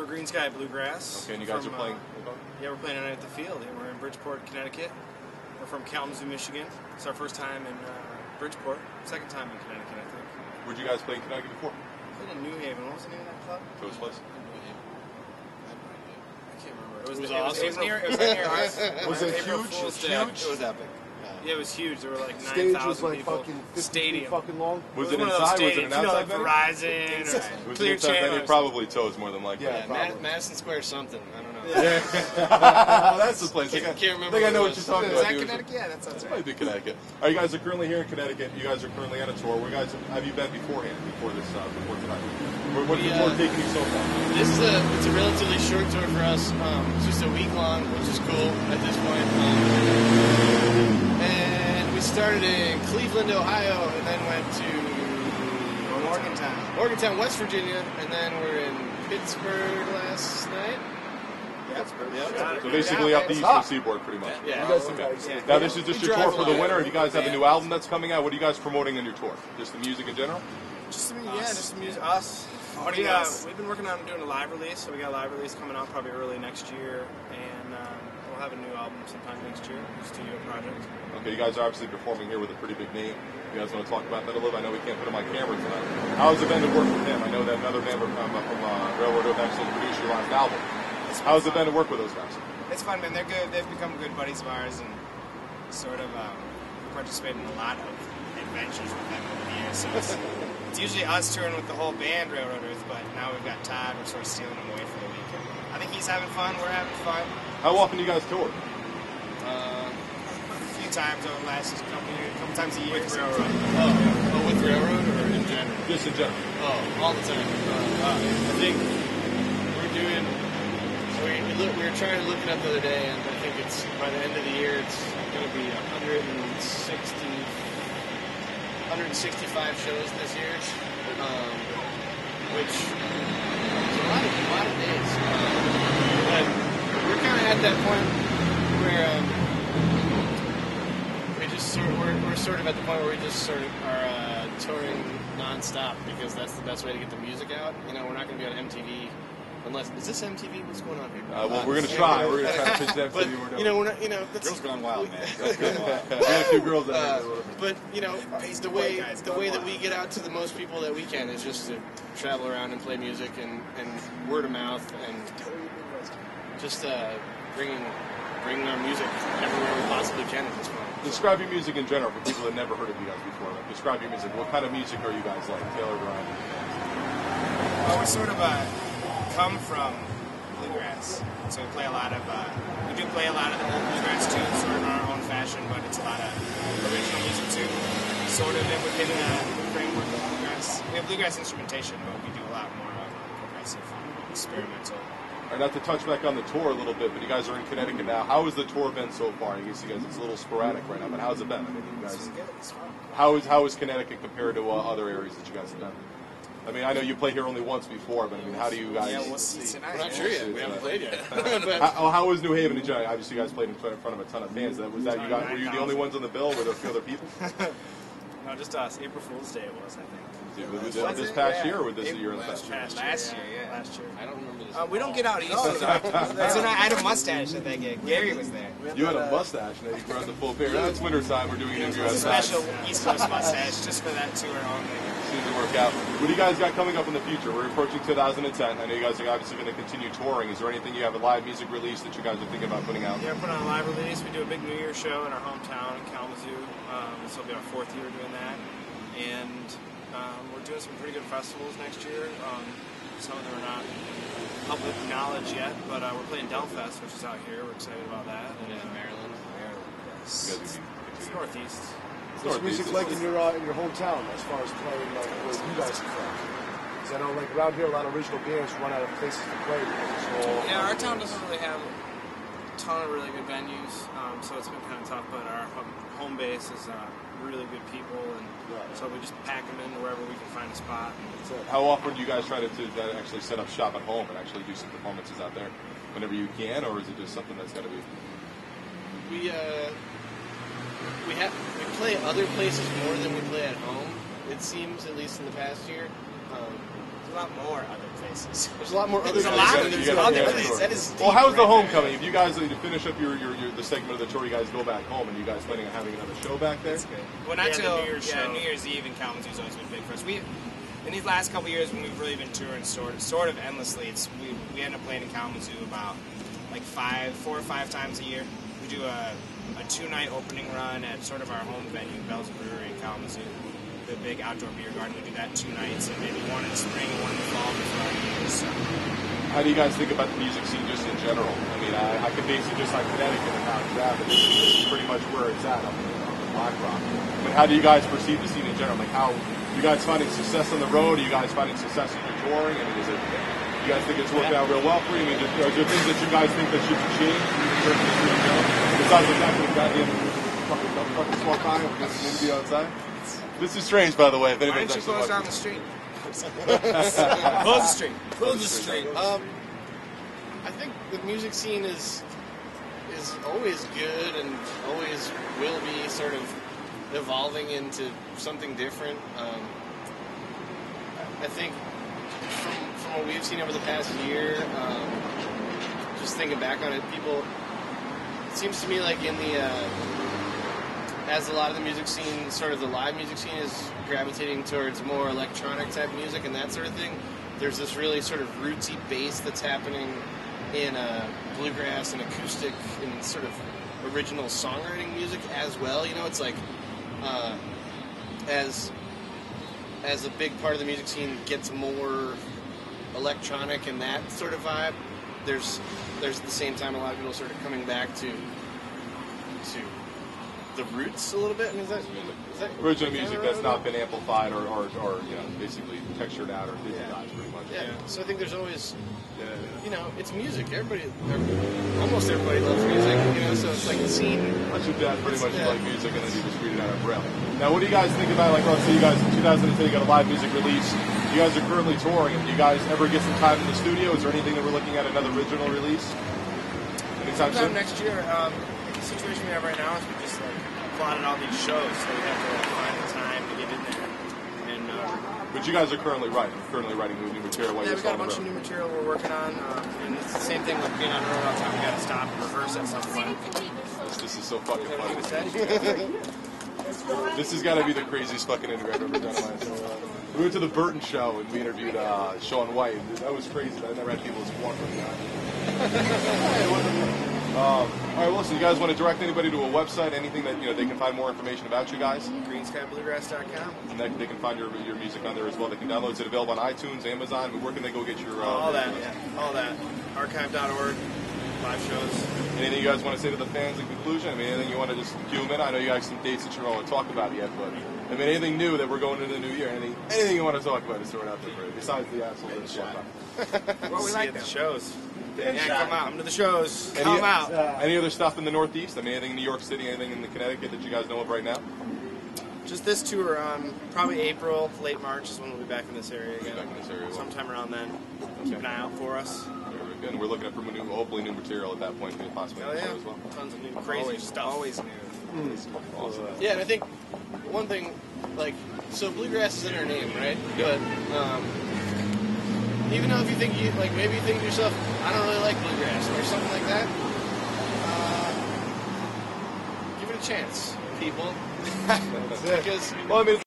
We're Greensky Bluegrass. Okay, and you guys are playing? Yeah, we're playing tonight at the field. And we're in Bridgeport, Connecticut. We're from Kalamazoo, Michigan. It's our first time in Bridgeport. Second time in Connecticut, I think. Where'd you guys play in Connecticut before? We played in New Haven. What was the name of that club? Toast Place? I can't remember. It was awesome. It was near ours. Was it April huge? Fool's Day. Huge? It was epic. Yeah, it was huge. There were like 9,000 Stage people. was like fucking 50 feet fucking long. Was it one of those inside? Was it stadiums, an outside venue? Verizon, Was it Clear inside venue? Channel. Probably Toast more than likely. Yeah, probably. Madison Square something. I don't know. Yeah. That's the place. Can't remember I think I know what what it you're talking Is about. that Connecticut? Yeah, that sounds It right. might be Connecticut. All right, you guys are currently here in Connecticut. You guys are currently on a tour. Where guys have you been beforehand? Before this? Before tonight? What's the tour taking you so far? It's a relatively short tour for us. It's just a week long, which is cool at this point. And we started in Cleveland, Ohio, and then went to Morgantown, West Virginia, and then we're in Pittsburgh last night. Yeah. So basically up the eastern seaboard, pretty much. Yeah. You guys Okay. yeah. Now this is just your tour for the drive a lot. winter. You guys have a new album that's coming out. What are you guys promoting on your tour? Just the music in general? Just the music. Us. We've been working on doing a live release, so we got a live release coming out probably early next year, and we'll have a new album sometime next year, a studio project. Okay, you guys are obviously performing here with a pretty big name. You guys want to talk about that a little? I know we can't put on my camera tonight. How has it been to work with him? I know that another member from Railroad Oak actually produced your last album. How has it been to work with those guys? It's fun, man. They're good. They've become good buddies of ours, and sort of participate in a lot of adventures with them over the years. So it's usually us touring with the whole band, Railroad Earth, but now we've got Todd. We're sort of stealing him away for the weekend. I think he's having fun. We're having fun. How often do you guys tour? A few times over the last couple times a year. With Railroad. Oh, with Railroad or in general? Just in general. Oh, all the time. I think we're doing. We were trying to look it up the other day, and I think it's by the end of the year, it's going to be 165 shows this year, which is a lot of days. But we're kind of at that point where we're sort of at the point where we just sort of are touring nonstop because that's the best way to get the music out. You know, we're not going to be on MTV. Unless, is this MTV? What's going on here? Well, we're going to try. We're going to try to pitch that but, MTV. We're doing. You know, we're not, you know, that's, Girls Gone Wild, man. Girls Gone Wild. We got a few girls out there. but you know, the way that we get out to the most people that we can is just to travel around and play music and word of mouth and just bringing our music everywhere we possibly can at this point. Describe your music in general for people that never heard of you guys before. Like, describe your music. What kind of music are you guys like, tailored around? Well, we're sort of come from bluegrass, so we play a lot of. We do play a lot of the old bluegrass tunes, sort of in our own fashion, but it's a lot of original music too. Sort of within the framework of bluegrass. We have bluegrass instrumentation, but we do a lot more progressive, experimental. All right, not to touch back on the tour a little bit, but you guys are in Connecticut now. How has the tour been so far? I guess you guys, it's a little sporadic right now, but how's it been? I mean, you guys, This is good. It's fun. how is Connecticut compared to other areas that you guys have been? I mean, I know you played here only once before, but I mean, how do you guys? Yeah, we'll see tonight. We're not sure yet. We haven't played yet. But How was New Haven in general? Obviously, you guys played in front of a ton of fans. Were you the only ones on the bill? Were there a few other people? No, just us. April Fool's Day it was, I think. Was this past year, or this year in the past? Last year, yeah. Last year. I don't remember this. We don't get out east. I had a mustache at that gig. Gary was there. You had a mustache, now you brought the full beard. It's winter time. We're doing an interview outside. Special East Coast mustache just for that tour only. Seems to work out. What do you guys got coming up in the future? We're approaching 2010. I know you guys are obviously going to continue touring. Is there anything you have a live music release that you guys are thinking about putting out? Yeah, we're putting on a live release. We do a big New Year's show in our hometown in Kalamazoo. This will be our 4th year doing that. And we're doing some pretty good festivals next year. Some of them are not public knowledge yet, but we're playing Delfest, which is out here. We're excited about that. And in Maryland. Yes. It's northeast. What's music like in your hometown as far as playing where you guys are from? Because I know like around here a lot of original bands run out of places to play because it's all... Yeah, our town doesn't really have a ton of really good venues, so it's been kind of tough, but our home base is really good people, and so we just pack them in wherever we can find a spot. How often do you guys try to actually set up shop at home and actually do some performances out there? Whenever you can, or is it just something that's got to be... We play other places more than we play at home. It seems, at least in the past year. lot more other places. There's a lot more other There's a places lot than of there's there's other other places. That is Well, how's the deep right homecoming? there. If you guys to finish up your the segment of the tour, you guys go back home, and you guys planning on having another show back there? Well, not Yeah, the till New Year's show. New Year's Eve in Kalamazoo's always been big for us. In these last couple years when we've really been touring sort of endlessly, we end up playing in Kalamazoo about like 4 or 5 times a year. We do a 2-night opening run at sort of our home venue, Bell's Brewery in Kalamazoo. The big outdoor beer garden. We do that 2 nights, and maybe one in the spring and one in the fall before our New Year's. So. How do you guys think about the music scene just in general? I mean, I could base it just like Connecticut and how it's at, but this is pretty much where it's at up in Black Rock. But how do you guys perceive the scene in general? Like, how you guys finding success on the road? Are you guys finding success in your touring? I mean, you guys think it's worked out real well for you? I mean, are there things that you guys think that should be changed in terms of the scene in general? Besides the fact that you've got the fucking small time because it's going to be outside? This is strange, by the way. If Why anybody's don't you close actually down the street? Close the street. Close the street. I think the music scene is always good and always will be sort of evolving into something different. I think from what we've seen over the past year, just thinking back on it, it seems to me like in the as a lot of the music scene, sort of the live music scene is gravitating towards more electronic type music and that sort of thing, there's this really sort of rootsy bass that's happening in bluegrass and acoustic and sort of original songwriting music as well. You know, it's like as a big part of the music scene gets more electronic and that sort of vibe, there's at the same time a lot of people sort of coming back to the roots a little bit. I mean, is that original music that's not been amplified or you know, basically textured out or digitized pretty much. Yeah. So I think there's always, you know, it's music. Almost everybody loves music. You know, so it's like the scene. Unless your dad pretty much like music and then you just read it out of braille. Now, what do you guys think about, like, let's say you guys in 2010 you got a live music release. You guys are currently touring. Do you guys ever get some time in the studio? Is there anything that we're looking at another original release? Anytime soon? Next year, the situation we have right now is we just plotted all these shows, so we have to find the time to get in there. And but you guys are currently writing new material while yeah, you're we got a on the bunch road. of new material we're working on, and it's the same thing with being on the road all the time. We got to stop and rehearse at some point. This is so fucking funny. This has got to be the craziest fucking interview I've ever done in my entire life. We went to the Burton show and we interviewed Shaun White. That was crazy. I never had people as one from the all right, well, listen, you guys want to direct anybody to a website, anything that they can find more information about you guys? GreenskyBluegrass.com. And they can find your music on there as well. They can download it. Is it available on iTunes, Amazon? Where can they go get your... all that. Archive.org, live shows. Anything you guys want to say to the fans in conclusion? I mean, anything you want to just cue them in? I know you guys have some dates that you don't want to talk about yet, but I mean, anything new that we're going into the new year? Anything you want to talk about is throw it out there for you, besides the asshole that it's Well, we like the shows. Yeah, come out. Come to the shows. Come out. Any other stuff in the Northeast? I mean, anything in New York City, anything in Connecticut that you guys know of right now? Just this tour, probably April, late March is when we'll be back in this area again. Sometime around then. Keep an eye out for us. Very good. And we're looking for hopefully new material at that point, possibly as well. Tons of new, crazy stuff. Always new. Awesome. Yeah, and I think one thing, so bluegrass is in our name, right? Yeah. But even though if you think maybe you think to yourself, I don't really like bluegrass or something like that, give it a chance, people. Because Well, I mean,